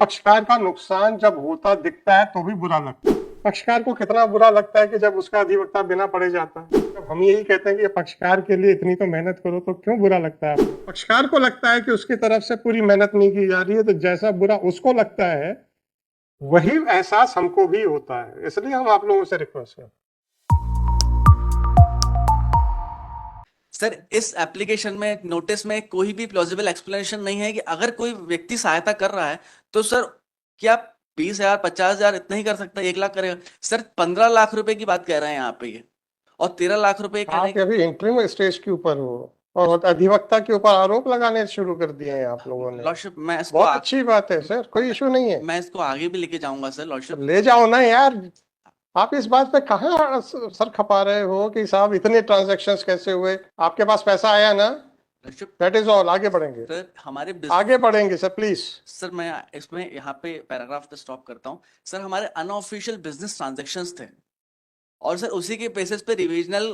पक्षकार का नुकसान जब होता दिखता है तो भी बुरा लगता है। पक्षकार को कितना बुरा लगता है कि जब उसका अधिवक्ता बिना पढ़े जाता है। जब हम यही कहते हैं कि पक्षकार के लिए इतनी तो मेहनत करो तो क्यों बुरा लगता है आपको? पक्षकार को लगता है कि उसकी तरफ से पूरी मेहनत नहीं की जा रही है, तो जैसा बुरा उसको लगता है वही एहसास हमको भी होता है। इसलिए हम आप लोगों से रिक्वेस्ट करते हैं। सर, इस एप्लीकेशन में नोटिस में कोई भी प्लॉजिबल एक्सप्लेनेशन नहीं है कि अगर कोई व्यक्ति सहायता कर रहा है तो सर क्या 20,000 50,000 इतना ही कर सकता है, 1 लाख करेगा? सर 15 लाख रुपए की बात कह रहे हैं यहाँ पे ये, और 13 लाख रुपए कह रहे आप हैं। अभी इंटरिम स्टेज के ऊपर हो और अधिवक्ता के ऊपर आरोप लगाने शुरू कर दिए हैं आप लोगों ने। लॉर्डशिप, बहुत अच्छी बात है सर, कोई इशू नहीं है, मैं इसको आगे भी लेके जाऊंगा सर तो लॉर्डशिप। ले जाओ ना यार। आप इस बात पे कहाँ सर खपा रहे हो कि साहब इतने ट्रांजैक्शंस कैसे हुए? आपके पास पैसा आया ना? Lordship, that is all. आगे बढ़ेंगे, सर हमारे आगे बढ़ेंगे सर प्लीज। सर मैं इसमें यहाँ पे पैराग्राफ पे स्टॉप करता हूँ। सर हमारे अनऑफिशियल बिजनेस ट्रांजैक्शंस थे, और सर उसी के बेसिस पे रिविजनल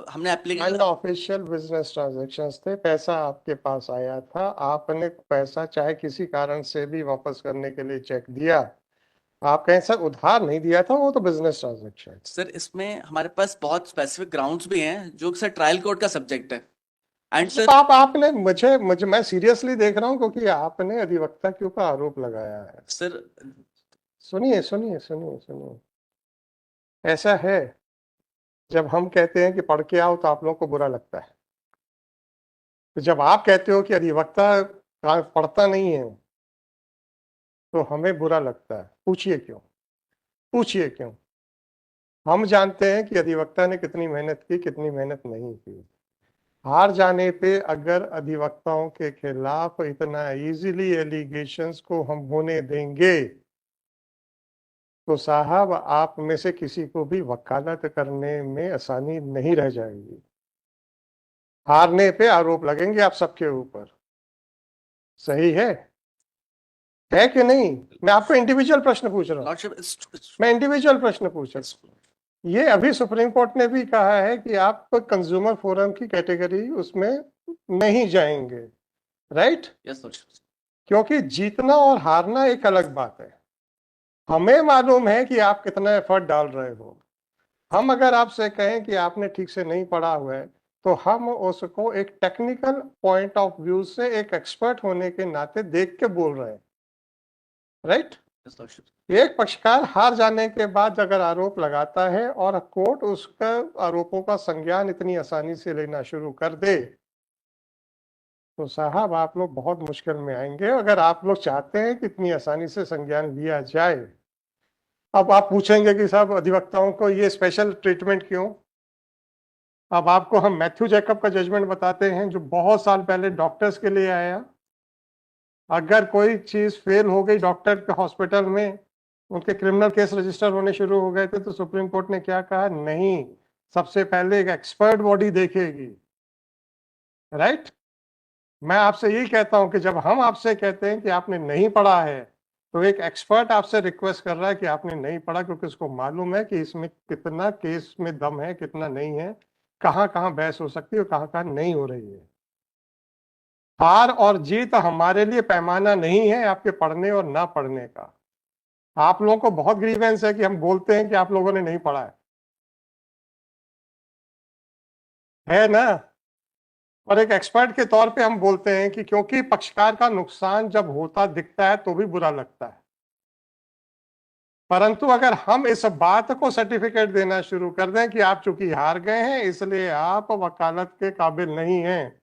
हमने एप्लीकेशन। ऑफिशियल बिजनेस ट्रांजैक्शंस थे, पैसा आपके पास आया था, आपने पैसा चाहे किसी कारण से भी वापस करने के लिए चेक दिया। आप कहें सर उधार नहीं दिया था, वो तो बिजनेस ट्रांजैक्शन। सर इसमें हमारे पास बहुत स्पेसिफिक ग्राउंड्स भी हैं जो सर ट्रायल कोर्ट का सब्जेक्ट है। एंड सर, आपने मुझे मुझे मैं सीरियसली देख रहा हूँ क्योंकि आपने अधिवक्ता के ऊपर आरोप लगाया है। सर सुनिए सुनिए सुनिए सुनिए, ऐसा है, जब हम कहते हैं कि पढ़ के आओ तो आप लोगों को बुरा लगता है, तो जब आप कहते हो कि अधिवक्ता पढ़ता नहीं है तो हमें बुरा लगता है। पूछिए क्यों? पूछिए क्यों? हम जानते हैं कि अधिवक्ता ने कितनी मेहनत की, कितनी मेहनत नहीं की। हार जाने पे अगर अधिवक्ताओं के खिलाफ इतना इजीली एलिगेशंस को हम होने देंगे तो साहब आप में से किसी को भी वकालत करने में आसानी नहीं रह जाएगी। हारने पे आरोप लगेंगे आप सबके ऊपर। सही है कि नहीं? मैं आपको इंडिविजुअल प्रश्न पूछ रहा हूं, लॉर्डशिप, मैं इंडिविजुअल प्रश्न पूछ रहा हूं। ये अभी सुप्रीम कोर्ट ने भी कहा है कि आप कंज्यूमर फोरम की कैटेगरी उसमें नहीं जाएंगे, राइट? Yes lordship. क्योंकि जीतना और हारना एक अलग बात है। हमें मालूम है कि आप कितना एफर्ट डाल रहे हो। हम अगर आपसे कहें कि आपने ठीक से नहीं पढ़ा हुआ है तो हम उसको एक टेक्निकल पॉइंट ऑफ व्यू से एक एक्सपर्ट होने के नाते देख के बोल रहे हैं, राइट? Yes lordship. एक पक्षकार हार जाने के बाद अगर आरोप लगाता है और कोर्ट उसका आरोपों का संज्ञान इतनी आसानी से लेना शुरू कर दे तो साहब आप लोग बहुत मुश्किल में आएंगे। अगर आप लोग चाहते हैं कि इतनी आसानी से संज्ञान लिया जाए। अब आप पूछेंगे कि साहब अधिवक्ताओं को ये स्पेशल ट्रीटमेंट क्यों? अब आपको हम मैथ्यू जैकब का जजमेंट बताते हैं जो बहुत साल पहले डॉक्टर्स के लिए आया। अगर कोई चीज फेल हो गई डॉक्टर के हॉस्पिटल में, उनके क्रिमिनल केस रजिस्टर होने शुरू हो गए थे, तो सुप्रीम कोर्ट ने क्या कहा? नहीं, सबसे पहले एक एक्सपर्ट बॉडी देखेगी, राइट? मैं आपसे यही कहता हूं कि जब हम आपसे कहते हैं कि आपने नहीं पढ़ा है तो एक एक्सपर्ट आपसे रिक्वेस्ट कर रहा है कि आपने नहीं पढ़ा, क्योंकि उसको मालूम है कि इसमें कितना केस में दम है, कितना नहीं है, कहां कहां बहस हो सकती है और कहां कहां नहीं हो रही है। हार और जीत हमारे लिए पैमाना नहीं है आपके पढ़ने और ना पढ़ने का। आप लोगों को बहुत ग्रीवेंस है कि हम बोलते हैं कि आप लोगों ने नहीं पढ़ा है ना? और एक एक्सपर्ट के तौर पे हम बोलते हैं कि क्योंकि पक्षकार का नुकसान जब होता दिखता है तो भी बुरा लगता है, परंतु अगर हम इस बात को सर्टिफिकेट देना शुरू कर दें कि आप चूंकि हार गए हैं इसलिए आप वकालत के काबिल नहीं हैं,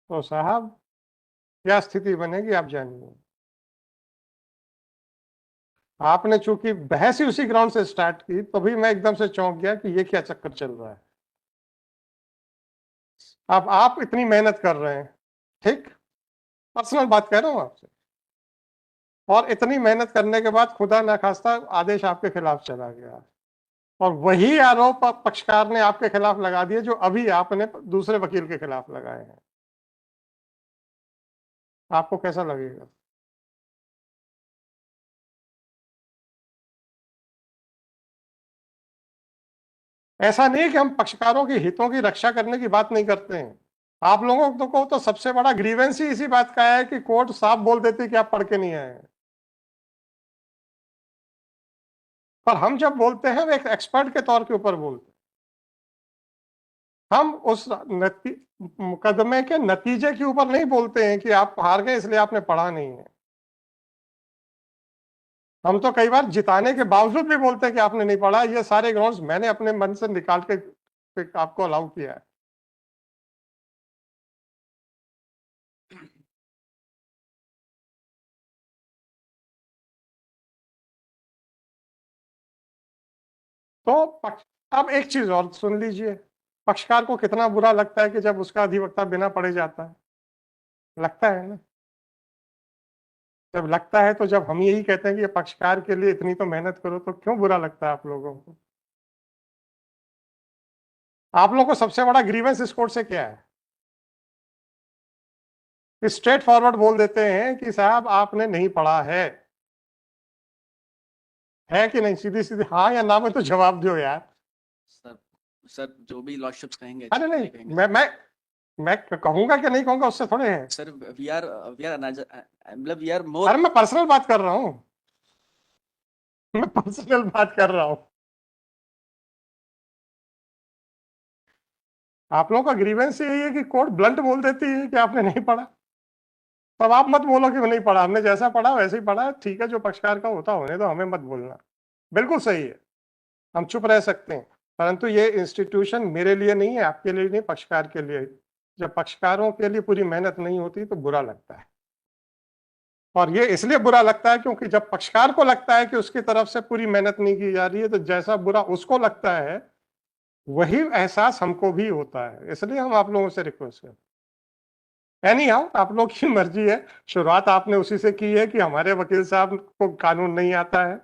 तो साहब क्या स्थिति बनेगी आप जानिए। आपने चूंकि बहस ही उसी ग्राउंड से स्टार्ट की तो भी मैं एकदम से चौंक गया कि ये क्या चक्कर चल रहा है। अब आप इतनी मेहनत कर रहे हैं, ठीक, पर्सनल बात कह रहा हूं आपसे, और इतनी मेहनत करने के बाद खुदा ना खास्ता आदेश आपके खिलाफ चला गया और वही आरोप पक्षकार ने आपके खिलाफ लगा दिए जो अभी आपने दूसरे वकील के खिलाफ लगाए हैं। आपको कैसा लगेगा? ऐसा नहीं है कि हम पक्षकारों के हितों की रक्षा करने की बात नहीं करते हैं, आप लोगों को तो सबसे बड़ा ग्रीवेंस ही इसी बात का है कि कोर्ट साफ बोल देती कि आप पढ़ के नहीं आए। पर हम जब बोलते हैं वो एक एक्सपर्ट के तौर के ऊपर बोलते हैं, हम उस मुकदमे के नतीजे के ऊपर नहीं बोलते हैं कि आप हार गए इसलिए आपने पढ़ा नहीं है। हम तो कई बार जिताने के बावजूद भी बोलते हैं कि आपने नहीं पढ़ा। ये सारे ग्राउंड्स मैंने अपने मन से निकाल के आपको अलाउ किया है। तो अब एक चीज और सुन लीजिए, पक्षकार को कितना बुरा लगता है कि जब उसका अधिवक्ता बिना पढ़े जाता है। लगता है ना। जब लगता है तो जब हम यही कहते हैं कि ये पक्षकार के लिए इतनी तो मेहनत करो, तो क्यों बुरा लगता है आप लोगों को? आप लोगों को सबसे बड़ा ग्रीवेंस इस कोर्ट से क्या है? स्ट्रेट फॉरवर्ड बोल देते हैं कि साहब आपने नहीं पढ़ा है कि नहीं? सीधी सीधी हाँ या ना में तो जवाब दो यार। सर सर जो भी लॉर्डशिप्स कहेंगे अरे नहीं, कहेंगे। मैं कहूंगा कि नहीं कहूंगा उससे थोड़े है। सर वी आर मतलब वी आर मोर। अरे मैं पर्सनल बात कर रहा हूँ, मैं पर्सनल बात कर रहा हूँ। आप लोगों का ग्रीवेंस यही है कि कोर्ट ब्लंट बोल देती है कि आपने नहीं पढ़ा। तब आप मत बोलो कि नहीं पढ़ा, हमने जैसा पढ़ा वैसे ही पढ़ा। ठीक है, जो पक्षकार का होता होने तो हमें मत बोलना। बिल्कुल सही है, हम चुप रह सकते हैं। परंतु ये इंस्टीट्यूशन मेरे लिए नहीं है, आपके लिए नहीं, पक्षकार के लिए। जब पक्षकारों के लिए पूरी मेहनत नहीं होती तो बुरा लगता है। और ये इसलिए बुरा लगता है क्योंकि जब पक्षकार को लगता है कि उसकी तरफ से पूरी मेहनत नहीं की जा रही है, तो जैसा बुरा उसको लगता है वही एहसास हमको भी होता है। इसलिए हम आप लोगों से रिक्वेस्ट करते हैं। एनी हाउ, आप लोग की मर्जी है। शुरुआत आपने उसी से की है कि हमारे वकील साहब को कानून नहीं आता है।